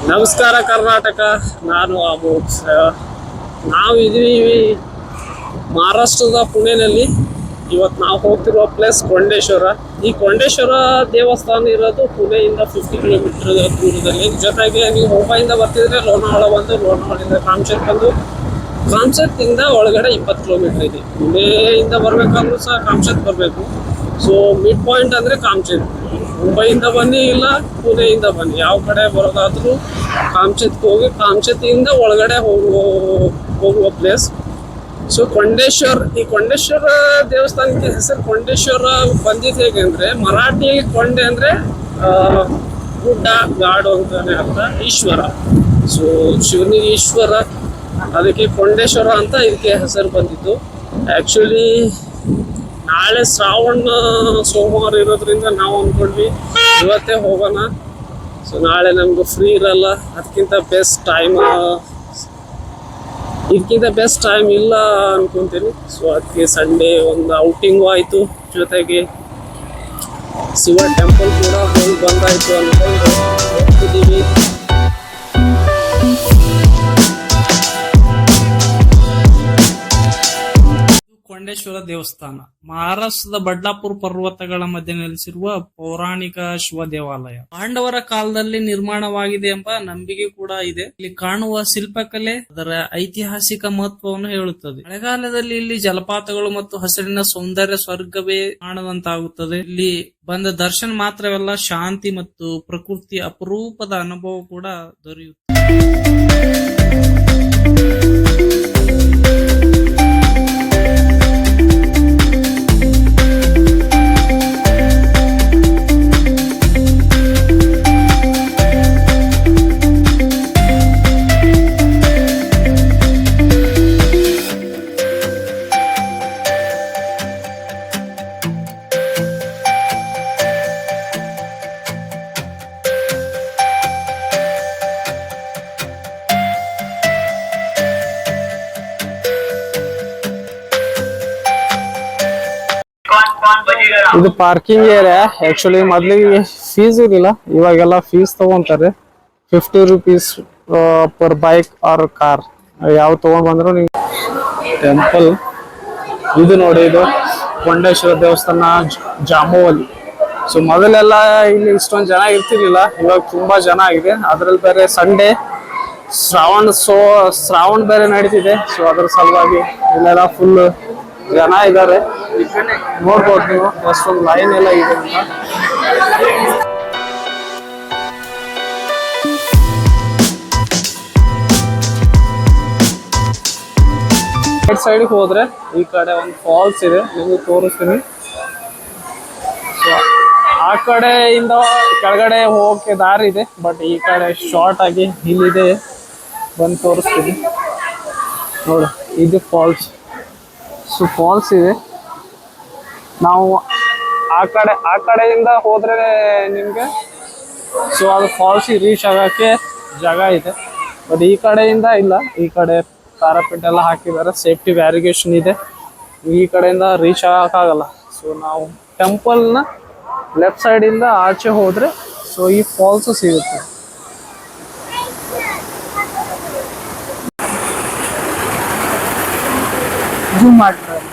ನಮಸ್ಕಾರ ಕರ್ನಾಟಕ. ನಾನು ಅಮೋಘ್. ನಾವಿದ್ದೀವಿ ಮಹಾರಾಷ್ಟ್ರದ ಪುಣೆನಲ್ಲಿ. ಇವತ್ತು ನಾವು ಹೋಗ್ತಿರುವ ಪ್ಲೇಸ್ ಕೊಂಡೇಶ್ವರ. ಈ ಕೊಂಡೇಶ್ವರ ದೇವಸ್ಥಾನ ಇರೋದು ಪುಣೆಯಿಂದ 50 ಕಿಲೋಮೀಟರ್ ದೂರದಲ್ಲಿ. ಜೊತೆಗೆ ನೀವು ಮುಂಬೈಯಿಂದ ಬರ್ತಿದ್ರೆ ಲೋನಾವಾಳ ಬಂದು, ಲೋನಾವಾಳಿಂದ ಕಾಮಚತ್ ಬಂದು, ಕಾಮಚತ್ತಿಂದ ಒಳಗಡೆ 20 ಕಿಲೋಮೀಟರ್ ಇದೆ. ಪುಣೆಯಿಂದ ಬರ್ಬೇಕಂದ್ರೂ ಸಹ ಕಾಮಚತ್ ಬರಬೇಕು. ಸೊ ಮಿಡ್ ಪಾಯಿಂಟ್ ಅಂದರೆ ಕಾಮಚತ್. ಮುಂಬೈಯಿಂದ ಬನ್ನಿ ಇಲ್ಲ ಪುಣೆಯಿಂದ ಬನ್ನಿ, ಯಾವ ಕಡೆ ಬರೋದಾದ್ರೂ ಕಾಮಚತ್ಗೆ ಹೋಗಿ ಕಾಮಚತ್ತಿಂದ ಒಳಗಡೆ ಹೋಗುವ ಪ್ಲೇಸ್. ಸೊ ಈ ಕೊಂಡೇಶ್ವರ ದೇವಸ್ಥಾನಕ್ಕೆ ಹೆಸರು ಕೊಂಡೇಶ್ವರ ಬಂದಿದ್ದು ಹೇಗೆ ಅಂದರೆ, ಮರಾಠಿಯಲ್ಲಿ ಕೊಂಡೆ ಅಂದರೆ ಗುಡ್ಡ, ಗಾಡು ಅಂತಾನೆ ಅರ್ಥ, ಈಶ್ವರ. ಸೊ ಶಿವನಿಗೆ ಈಶ್ವರ, ಅದಕ್ಕೆ ಕೊಂಡೇಶ್ವರ ಅಂತ ಇದಕ್ಕೆ ಹೆಸರು ಬಂದಿತ್ತು. ಆ್ಯಕ್ಚುಲಿ ನಾಳೆ ಶ್ರಾವಣ ಸೋಮವಾರ ಇರೋದ್ರಿಂದ ನಾವು ಅಂದ್ಕೊಂಡ್ವಿ ಇವತ್ತೇ ಹೋಗೋಣ. ಸೊ ನಾಳೆ ನಮ್ಗೆ ಫ್ರೀ ಇರಲ್ಲ, ಇದಕ್ಕಿಂತ ಬೆಸ್ಟ್ ಟೈಮ್ ಇಲ್ಲ ಅನ್ಕೊಂತೀನಿ. ಸೊ ಅದಕ್ಕೆ ಸಂಡೇ ಒಂದು ಔಟಿಂಗು ಆಯಿತು, ಜೊತೆಗೆ ಶಿವ ಟೆಂಪಲ್ ಕೂಡ ಹೋಗಿ ಬಂದಾಯಿತು ಅಂದ್ಕೊಂಡು ಹೋಗ್ತಿದ್ದೀವಿ. ಕೊಂಡೇಶ್ವರ ದೇವಸ್ಥಾನ ಮಹಾರಾಷ್ಟ್ರದ ಬಡ್ಲಾಪುರ ಪರ್ವತಗಳ ಮಧ್ಯೆ ನೆಲೆಸಿರುವ ಪೌರಾಣಿಕ ಶಿವ ದೇವಾಲಯ. ಪಾಂಡವರ ಕಾಲದಲ್ಲಿ ನಿರ್ಮಾಣವಾಗಿದೆ ಎಂಬ ನಂಬಿಕೆ ಕೂಡ ಇದೆ. ಇಲ್ಲಿ ಕಾಣುವ ಶಿಲ್ಪಕಲೆ ಅದರ ಐತಿಹಾಸಿಕ ಮಹತ್ವವನ್ನು ಹೇಳುತ್ತದೆ. ಮಳೆಗಾಲದಲ್ಲಿ ಇಲ್ಲಿ ಜಲಪಾತಗಳು ಮತ್ತು ಹಸಿರಿನ ಸೌಂದರ್ಯ ಸ್ವರ್ಗವೇ ಕಾಣದಂತಾಗುತ್ತದೆ. ಇಲ್ಲಿ ಬಂದ ದರ್ಶನ ಮಾತ್ರವಲ್ಲ, ಶಾಂತಿ ಮತ್ತು ಪ್ರಕೃತಿ ಅಪರೂಪದ ಅನುಭವ ಕೂಡ ದೊರೆಯುತ್ತದೆ. ಇದು ಪಾರ್ಕಿಂಗ್ ಏರಿಯಾ. ಆಕ್ಚುಲಿ ಮೊದ್ಲಿಗೆ ಫೀಸ್ ಇರಲಿಲ್ಲ, ಇವಾಗೆಲ್ಲ ಫೀಸ್ ತಗೊಂತಾರೆ. 50 rupees per bike or car, ಯಾವ ತಗೊಂಡ್ ಬಂದ್ರು ನೀವು. ಟೆಂಪಲ್ ಇದು ನೋಡಿ, ಇದು ಕೊಂಡೇಶ್ವರ ದೇವಸ್ಥಾನ ಜಾಂಬುವಲಿ. ಸೊ ಮೊದಲೆಲ್ಲ ಇಲ್ಲಿ ಇಷ್ಟೊಂದು ಜನ ಇರ್ತಿರ್ಲಿಲ್ಲ, ಇವಾಗ ತುಂಬಾ ಜನ ಆಗಿದೆ. ಅದ್ರಲ್ಲಿ ಬೇರೆ ಸಂಡೇ ಶ್ರಾವಣ ಬೇರೆ ನಡೀತಿದೆ. ಸೊ ಅದ್ರ ಸಲುವಾಗಿ ಇಲ್ಲೆಲ್ಲ ಫುಲ್ ಜನ ಇದ್ದಾರೆ. ನೋಡ್ಬೋದು ನೀವು ಎಷ್ಟೊಂದು ಲೈನ್ ಎಲ್ಲ ಇದೆ ಅಂತ. ರೈಟ್ ಸೈಡ್ ಹೋದ್ರೆ ಈ ಕಡೆ ಒಂದು ಫಾಲ್ಸ್ ಇದೆ, ನಿಮಗೆ ತೋರಿಸ್ತೀನಿ. ಸೊ ಆ ಕಡೆಯಿಂದ ಕೆಳಗಡೆ ಹೋಗಕ್ಕೆ ದಾರಿ ಇದೆ, ಬಟ್ ಈ ಕಡೆ ಶಾರ್ಟ್ ಆಗಿ ಇಲ್ಲಿದೆ, ಬಂದು ತೋರಿಸ್ತೀನಿ ನೋಡಿ. ಇದು ಫಾಲ್ಸ್. ಸೊ ಫಾಲ್ಸ್ ಇದೆ. ನಾವು ಆ ಕಡೆಯಿಂದ ಹೋದ್ರೆ ನಿಮ್ಗೆ ಸೊ ಅದು ಫಾಲ್ಸ್ ರೀಚ್ ಆಗಕ್ಕೆ ಜಾಗ ಇದೆ, ಬಟ್ ಈ ಕಡೆಯಿಂದ ಇಲ್ಲ. ಈ ಕಡೆ ಪ್ಯಾರಾಪೆಟ್ ಎಲ್ಲ ಹಾಕಿದ್ದಾರೆ, ಸೇಫ್ಟಿ ಬ್ಯಾರಿಗೇಷನ್ ಇದೆ. ಈ ಕಡೆಯಿಂದ ರೀಚ್ ಆಗಕ್ಕಾಗಲ್ಲ. ಸೊ ನಾವು ಟೆಂಪಲ್ನ ಲೆಫ್ಟ್ ಸೈಡಿಂದ ಆಚೆ ಹೋದ್ರೆ ಸೊ ಈ ಫಾಲ್ಸ್ ಸಿಗುತ್ತೆ. ಜೂಮ್ ಮಾಡ್ತಾರೆ.